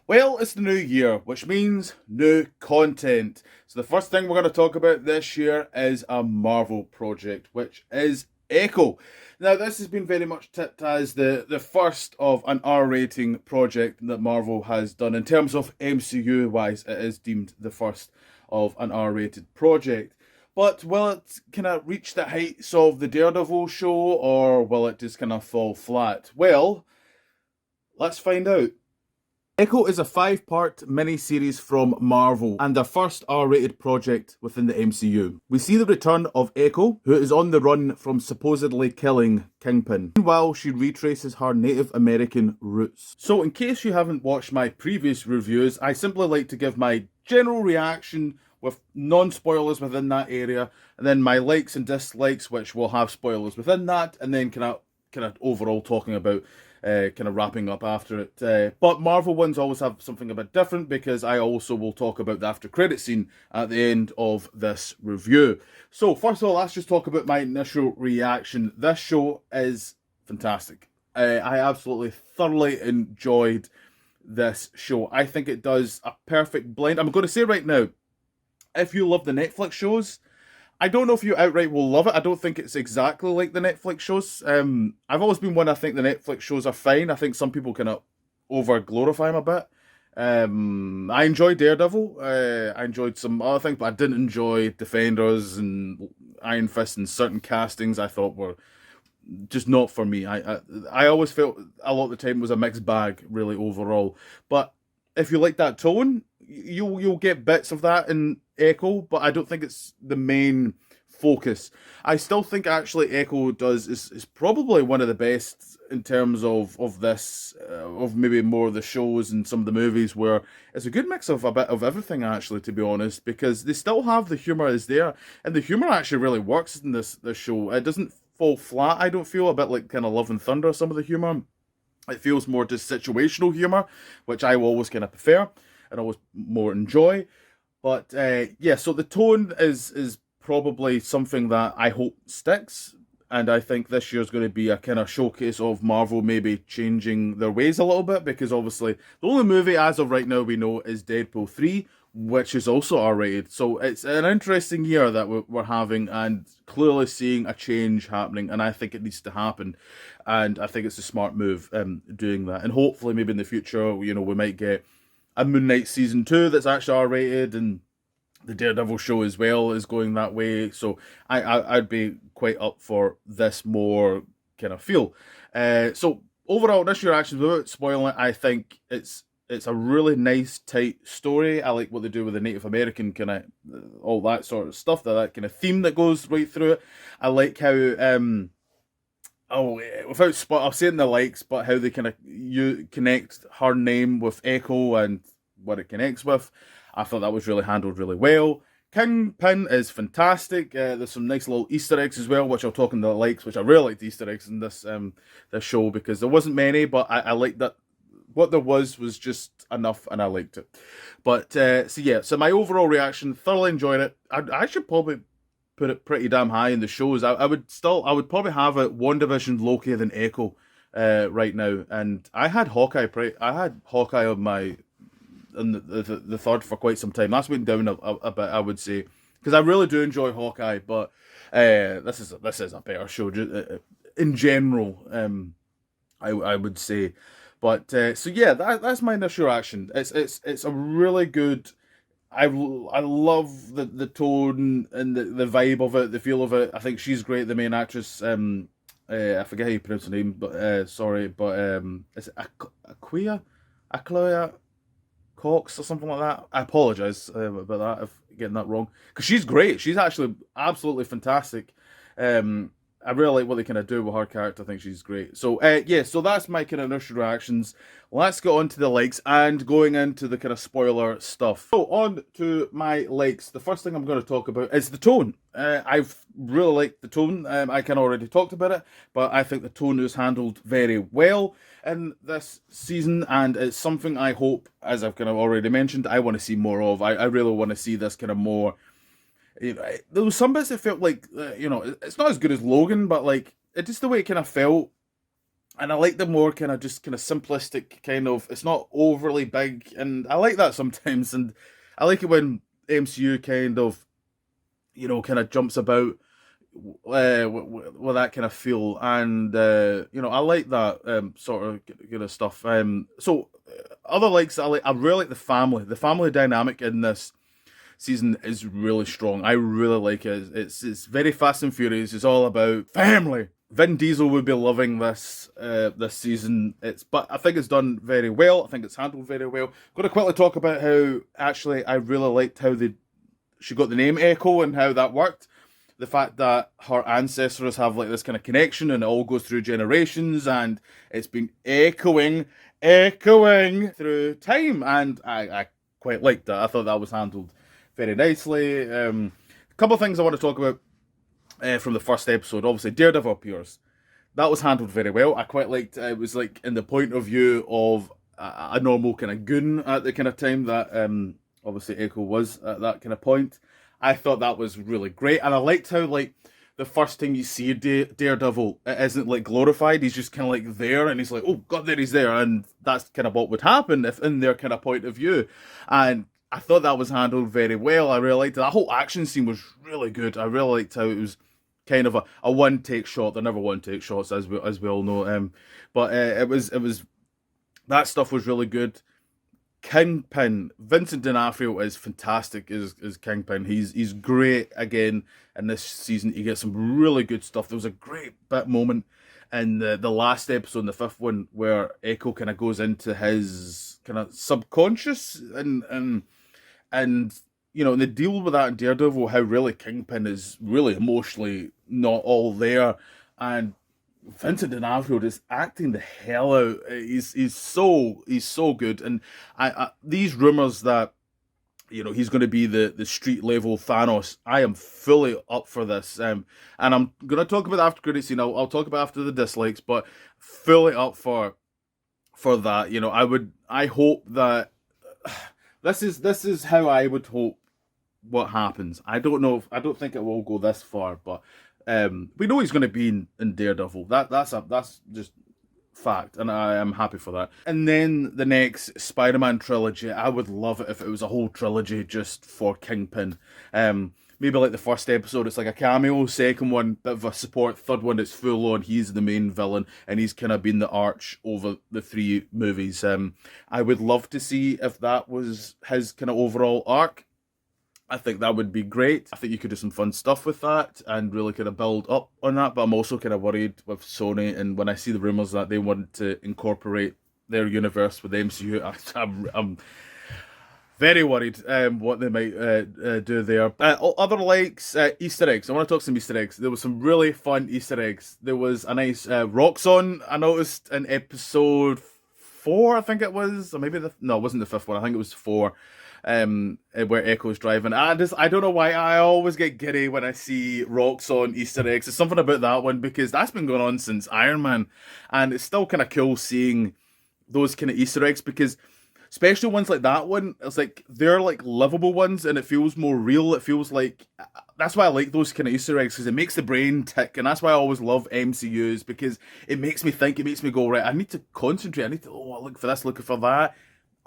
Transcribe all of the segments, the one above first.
Well, it's the new year, which means new content. So the first thing we're going to talk about this year is a Marvel project, which is Echo. Now, this has been very much tipped as the first of an R rating project that Marvel has done. In terms of MCU wise, it is deemed the first of an R rated project. But will it kind of reach the heights of the Daredevil show, or will it just kind of fall flat? Well, let's find out. Echo is a five-part mini-series from Marvel and their first R-rated project within the MCU. We see the return of Echo, who is on the run from supposedly killing Kingpin, while she retraces her Native American roots. So in case you haven't watched my previous reviews, I simply like to give my general reaction with non-spoilers within that area, and then my likes and dislikes, which will have spoilers within that, and then kind of overall talking about kind of wrapping up after it. But Marvel ones always have something a bit different because I also will talk about the after credit scene at the end of this review. So first of all, let's just talk about my initial reaction. This show is fantastic. I absolutely thoroughly enjoyed this show. I think it does a perfect blend. I'm going to say right now, if you love the Netflix shows, I don't know if you outright will love it. I don't think it's exactly like the Netflix shows. I've always been one. I think the Netflix shows are fine. I think some people kind of over glorify them a bit. I enjoyed Daredevil. I enjoyed some other things, but I didn't enjoy Defenders and Iron Fist and certain castings. I thought were just not for me. I always felt a lot of the time it was a mixed bag, really overall. But if you like that tone, you'll get bits of that in Echo, but I don't think it's the main focus. I still think actually Echo is probably one of the best in terms of this of maybe more of the shows and some of the movies where it's a good mix of a bit of everything actually, to be honest, because they still have the humor is there, and the humor actually really works in this show. It doesn't fall flat. I don't feel a bit like kind of Love and Thunder. Some of the humor, it feels more just situational humor, which I always kind of prefer and always more enjoy. But yeah, so the tone is probably something that I hope sticks. And I think this year's going to be a kind of showcase of Marvel maybe changing their ways a little bit, because obviously the only movie as of right now we know is Deadpool 3, which is also R-rated. So it's an interesting year that we're having, and clearly seeing a change happening, and I think it needs to happen. And I think it's a smart move doing that. And hopefully maybe in the future, we might get a Moon Knight season 2 that's actually R-rated, and the Daredevil show as well is going that way. So I'd be quite up for this more kind of feel. So overall, this year actually, without spoiling it, I think it's a really nice tight story. I like what they do with the Native American kind of all that sort of stuff, that kind of theme that goes right through it. I like how without I'm saying the likes, but how they kind of you connect her name with Echo and what it connects with. I thought that was really handled really well. Kingpin is fantastic. There's some nice little Easter eggs as well, which I'll talk in the likes, which I really liked the Easter eggs in this show, because there wasn't many, but I liked that what there was just enough, and I liked it. But so yeah, so my overall reaction, thoroughly enjoyed it. I should probably put it pretty damn high in the shows. I would probably have it WandaVision, Loki, than Echo right now. And I had Hawkeye on my in the third for quite some time. That's went down a bit, I would say, because I really do enjoy Hawkeye, but this is a better show in general. I would say, but so yeah, that's my initial reaction. It's a really good. I love the tone and the vibe of it, the feel of it. I think she's great, the main actress. I forget how you pronounce her name, but sorry, but is it Aquia Cox or something like that? I apologize about that if getting that wrong, because she's great. She's actually absolutely fantastic. I really like what they kind of do with her character. I think she's great. So yeah, so that's my kind of initial reactions. Let's get on to the likes and going into the kind of spoiler stuff. So on to my likes. The first thing I'm going to talk about is the tone. I've really liked the tone. I kind of already talked about it, but I think the tone is handled very well in this season, and it's something I hope, as I've kind of already mentioned, I want to see more of. I really want to see this kind of more. There was some bits that felt like it's not as good as Logan, but like it just the way it kind of felt. And I like the more kind of just kind of simplistic kind of. It's not overly big, and I like that sometimes. And I like it when MCU kind of kind of jumps about with that kind of feel, and I like that sort of kind of stuff. So other likes I like, I really like the family dynamic in this season is really strong. I really like it. It's very Fast and Furious. It's all about family. Vin Diesel would be loving this season. But I think it's done very well. I think it's handled very well. Going to quickly talk about how actually I really liked how she got the name Echo and how that worked. The fact that her ancestors have like this kind of connection and it all goes through generations and it's been echoing through time, and I quite liked that. I thought that was handled very nicely. A couple of things I want to talk about from the first episode. Obviously, Daredevil appears. That was handled very well. I quite liked it was like in the point of view of a normal kind of goon at the kind of time that obviously Echo was at that kind of point. I thought that was really great, and I liked how like the first time you see Daredevil, it isn't like glorified. He's just kind of like there, and he's like, oh god, there he's there, and that's kind of what would happen if in their kind of point of view. And I thought that was handled very well. I really liked it. That whole action scene was really good. I really liked how it was kind of a one take shot. They're never one take shots, as we all know. But it was that stuff was really good. Kingpin, Vincent D'Onofrio is fantastic as Kingpin. He's great again in this season. He gets some really good stuff. There was a great bit moment in the last episode, the fifth one, where Echo kind of goes into his kind of subconscious and and they deal with that in Daredevil, how really Kingpin is really emotionally not all there, and Vincent D'Onofrio is acting the hell out. He's so good, and these rumors that he's going to be the street level Thanos. I am fully up for this, and I'm going to talk about the after credits scene. I'll talk about after the dislikes, but fully up for that. I hope that this is how I would hope what happens. I don't know. I don't think it will go this far, but we know he's going to be in Daredevil. That's just fact, and I am happy for that. And then the next Spider-Man trilogy, I would love it if it was a whole trilogy just for Kingpin. Maybe like the first episode, it's like a cameo. Second one, bit of a support. Third one, it's full on. He's the main villain, and he's kind of been the arch over the three movies. I would love to see if that was his kind of overall arc. I think that would be great. I think you could do some fun stuff with that and really kind of build up on that. But I'm also kind of worried with Sony, and when I see the rumors that they want to incorporate their universe with the MCU, I'm very worried what they might do there. Other likes, Easter eggs. I want to talk some Easter eggs. There was some really fun Easter eggs. There was a nice Roxxon I noticed in episode 4, I think it was, or maybe no, it wasn't the fifth one. I think it was 4. Where Echo's driving. I don't know why I always get giddy when I see Roxxon Easter eggs. There's something about that one because that's been going on since Iron Man, and it's still kind of cool seeing those kind of Easter eggs because especially ones like that one, it's like they're like livable ones and it feels more real. It feels like that's why I like those kind of Easter eggs because it makes the brain tick, and that's why I always love MCUs because it makes me think, it makes me go, right, I need to concentrate, I need to look for this, looking for that.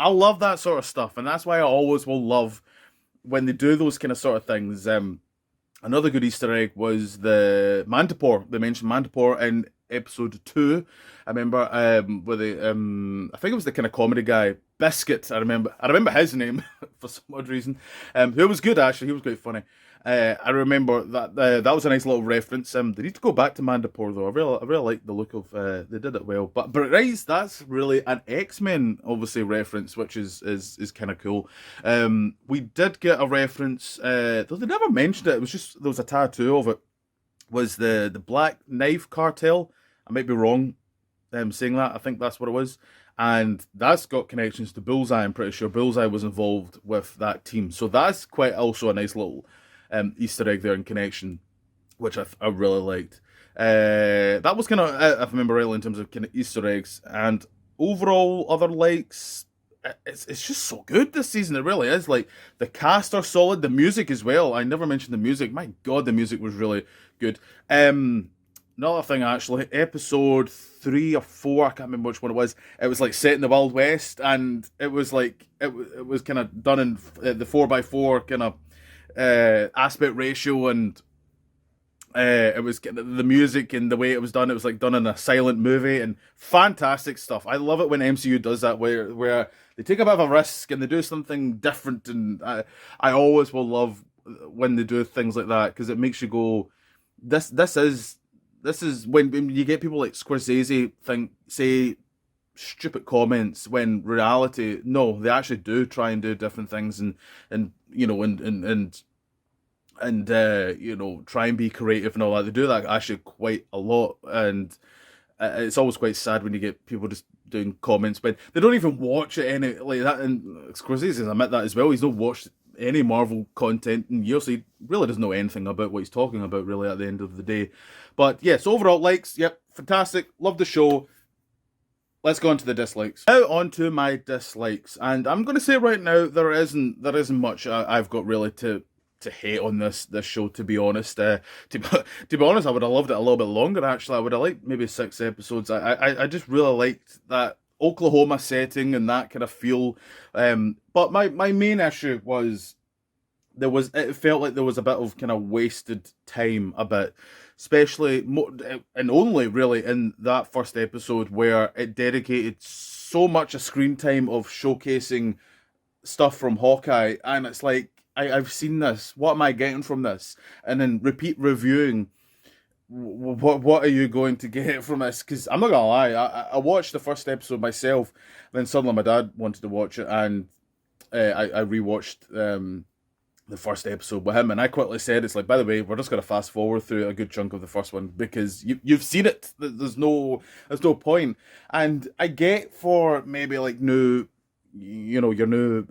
I love that sort of stuff, and that's why I always will love when they do those kind of sort of things. Another good Easter egg was the Manticore. They mentioned Manticore in episode 2. I remember with I think it was the kind of comedy guy, Biscuit. I remember his name for some odd reason. Who was good actually. He was quite funny. I remember that was a nice little reference. They need to go back to Manticore though. I really like the look of. They did it well. But Rise, that's really an X-Men obviously reference, which is kind of cool. We did get a reference. Though they never mentioned it. It was just there was a tattoo of it. Was the Black Knife Cartel? I might be wrong. Saying that. I think that's what it was. And that's got connections to Bullseye. I'm pretty sure Bullseye was involved with that team. So that's quite also a nice little Easter egg there in connection, which I really liked. That was kind of, if I remember rightly, in terms of kind of Easter eggs. And overall, other likes, it's just so good this season. It really is. Like, the cast are solid. The music as well. I never mentioned the music. My God, the music was really good. another thing actually, episode 3 or 4, I can't remember which one it was. It was like set in the Wild West, and it was like it was kind of done in the 4x4 kind of aspect ratio, and it was the music and the way it was done. It was like done in a silent movie, and fantastic stuff. I love it when MCU does that, where they take a bit of a risk and they do something different. And I always will love when they do things like that, because it makes you go, this is when you get people like Scorsese say stupid comments, when reality, no, they actually do try and do different things, and you know, and you know, try and be creative and all that. They do that actually quite a lot, and it's always quite sad when you get people just doing comments, but they don't even watch it any like that. And Scorsese admit that as well. He's not watched any Marvel content in years, so he really doesn't know anything about what he's talking about, really, at the end of the day. But yes, overall likes, yep, fantastic, love the show. Let's go on to the dislikes. Now on to my dislikes, and I'm going to say right now there isn't much I've got really to hate on this show, to be honest. To be honest, I would have loved it a little bit longer. Actually, I would have liked maybe 6 episodes. I just really liked that Oklahoma setting and that kind of feel. But my main issue was it felt like there was a bit of kind of wasted time, a bit, especially and only really in that first episode, where it dedicated so much of screen time of showcasing stuff from Hawkeye, and it's like, I've seen this. What am I getting from this? And then repeat reviewing. What are you going to get from this? Because I'm not gonna lie, I watched the first episode myself. Then suddenly my dad wanted to watch it, and I rewatched the first episode with him. And I quickly said, it's like, by the way, we're just gonna fast forward through a good chunk of the first one, because you've seen it. There's no point. And I get for maybe like new, you know, your new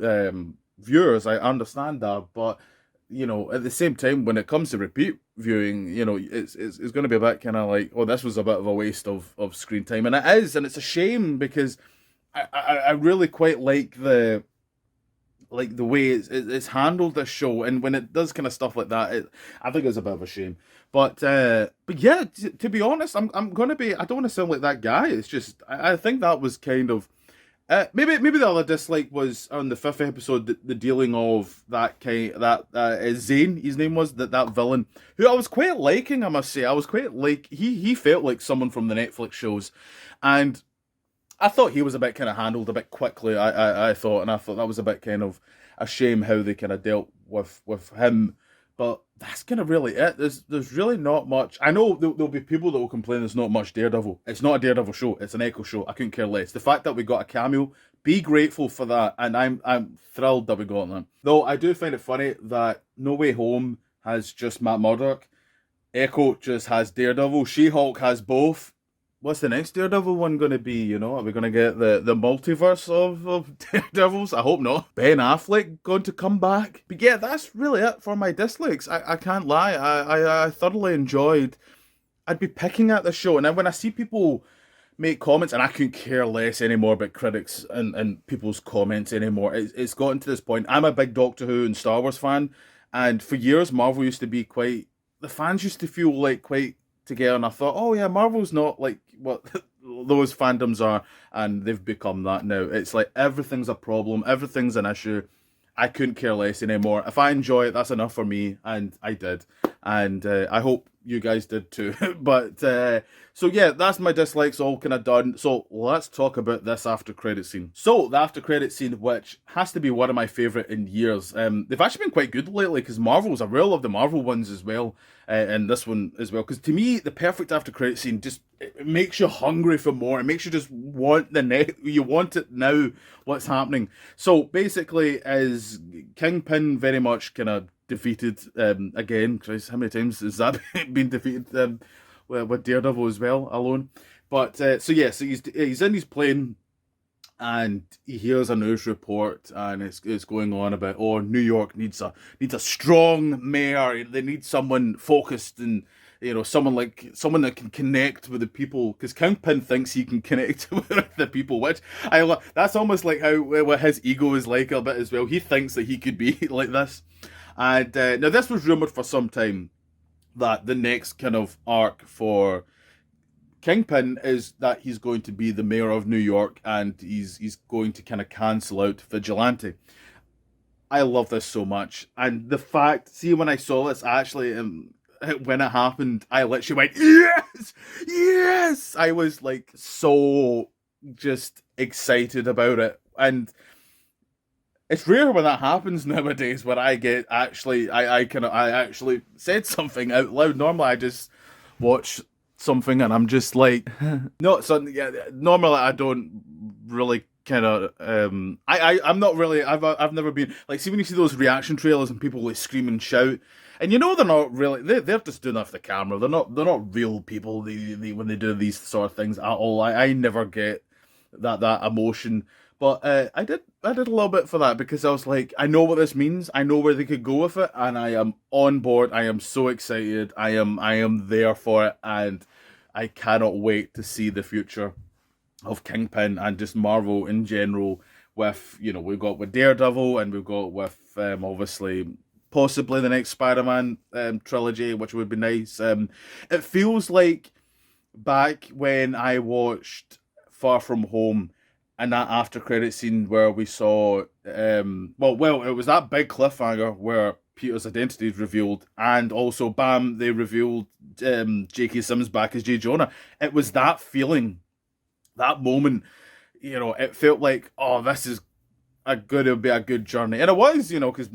viewers, I understand that, but you know, at the same time, when it comes to repeat viewing, you know, it's going to be a bit kind of like, oh, this was a bit of a waste of screen time, and it is, and it's a shame, because I really quite like the way it's handled, this show, and when it does kind of stuff like that, I think it's a bit of a shame. But yeah, to be honest, I'm gonna be, I don't want to sound like that guy. It's just I think that was kind of. Maybe the other dislike was on the 5th episode, the dealing of that Zane, his name was, that villain, who I was quite liking, I must say. I was quite like, he felt like someone from the Netflix shows, and I thought he was a bit kind of handled a bit quickly. I thought, and I thought that was a bit kind of a shame how they kind of dealt with him. But that's kind of really it. There's really not much. I know there'll be people that will complain there's not much Daredevil. It's not a Daredevil show. It's an Echo show. I couldn't care less. The fact that we got a cameo, be grateful for that, and I'm thrilled that we got that. Though I do find it funny that No Way Home has just Matt Murdock, Echo just has Daredevil, She-Hulk has both. What's the next Daredevil one going to be, you know? Are we going to get the multiverse of Daredevils? I hope not. Ben Affleck going to come back? But yeah, that's really it for my dislikes. I can't lie. I thoroughly enjoyed... I'd be picking at the show, and then when I see people make comments, and I couldn't care less anymore about critics and people's comments anymore. It's gotten to this point. I'm a big Doctor Who and Star Wars fan, and for years, Marvel used to be quite... The fans used to feel like quite together, and I thought, oh yeah, Marvel's not like what those fandoms are, and they've become that now. It's like everything's a problem, everything's an issue. I couldn't care less anymore. If I enjoy it, that's enough for me, and I did, and I hope you guys did too. But so yeah, that's my dislikes all kind of done. So let's talk about this after credit scene. So the after credit scene, which has to be one of my favorite in years. They've actually been quite good lately, because Marvel's, I really love the Marvel ones as well, and this one as well. Because to me, the perfect after credit scene just, it makes you hungry for more. It makes you just want you want it now. What's happening? So basically, as Kingpin very much kind of defeated again. Christ, how many times has that been defeated with Daredevil as well alone? But so he's in his plane, and he hears a news report, and it's going on about, oh, New York needs a strong mayor. They need someone focused, and you know, someone that can connect with the people, because Kingpin thinks he can connect with the people, which I love. That's almost like how what his ego is like a bit as well. He thinks that he could be like this. And now this was rumoured for some time, that the next kind of arc for Kingpin is that he's going to be the mayor of New York, and he's going to kind of cancel out Vigilante. I love this so much, and the fact, see, when I saw this, actually, when it happened, I literally went, yes, yes. I was like so just excited about it, and it's rare when that happens nowadays. When I get actually, I actually said something out loud. Normally, I just watch something and I'm just like, no. So yeah, normally I don't really kind of. I'm not really. I've never been like. See when you see those reaction trailers and people like scream and shout, and you know they're not really. They're just doing that for the camera. They're not real people. They when they do these sort of things at all. I never get that emotion. But I did a little bit for that because I was like, I know what this means. I know where they could go with it, and I am on board. I am so excited. I am there for it, and I cannot wait to see the future of Kingpin and just Marvel in general. With we've got with Daredevil, and we've got with obviously possibly the next Spider-Man trilogy, which would be nice. It feels like back when I watched Far From Home and that after credit scene where we saw well it was that big cliffhanger where Peter's identity is revealed, and also bam, they revealed J.K. Simmons back as J. Jonah. It was that feeling, that moment, it felt like, oh, this is going to be a good journey. And it was, because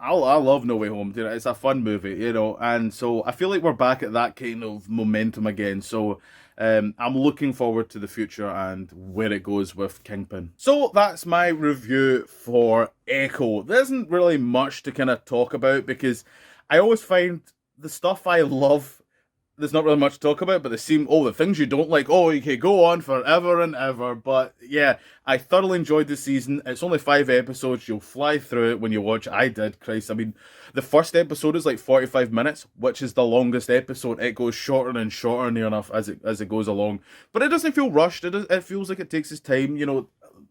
I love No Way Home. It's a fun movie, and so I feel like we're back at that kind of momentum again. So I'm looking forward to the future and where it goes with Kingpin. So that's my review for Echo. There isn't really much to kind of talk about because I always find the stuff I love, there's not really much to talk about, but the things you don't like, you can go on forever and ever. But yeah, I thoroughly enjoyed the season. It's only 5 episodes. You'll fly through it when you watch. I did, Christ. I mean, the first episode is like 45 minutes, which is the longest episode. It goes shorter and shorter near enough as it goes along. But it doesn't feel rushed. It feels like it takes its time.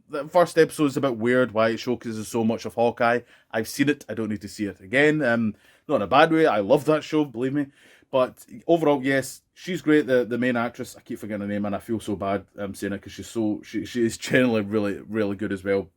The first episode is a bit weird, why it showcases so much of Hawkeye. I've seen it. I don't need to see it again. Not in a bad way. I love that show, believe me. But overall, yes, she's great. The main actress, I keep forgetting her name, and I feel so bad saying it because she is generally really, really good as well.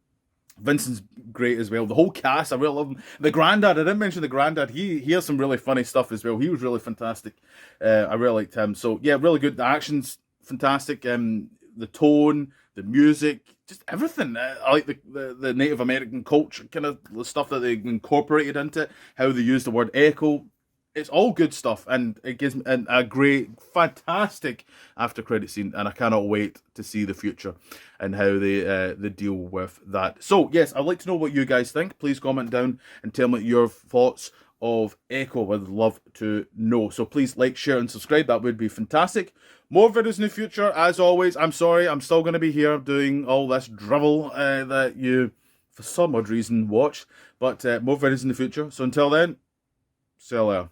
Vincent's great as well. The whole cast, I really love him. The granddad, I didn't mention the granddad. He has some really funny stuff as well. He was really fantastic. I really liked him. So yeah, really good. The action's fantastic. The tone, the music, just everything. I like the Native American culture, kind of the stuff that they incorporated into it, how they use the word echo. It's all good stuff, and it gives me a great, fantastic after credit scene, and I cannot wait to see the future and how they deal with that. So yes, I'd like to know what you guys think. Please comment down and tell me your thoughts of Echo. I'd love to know. So please like, share, and subscribe. That would be fantastic. More videos in the future. As always, I'm sorry, I'm still going to be here doing all this drivel that you, for some odd reason, watch. But more videos in the future. So until then, see you later.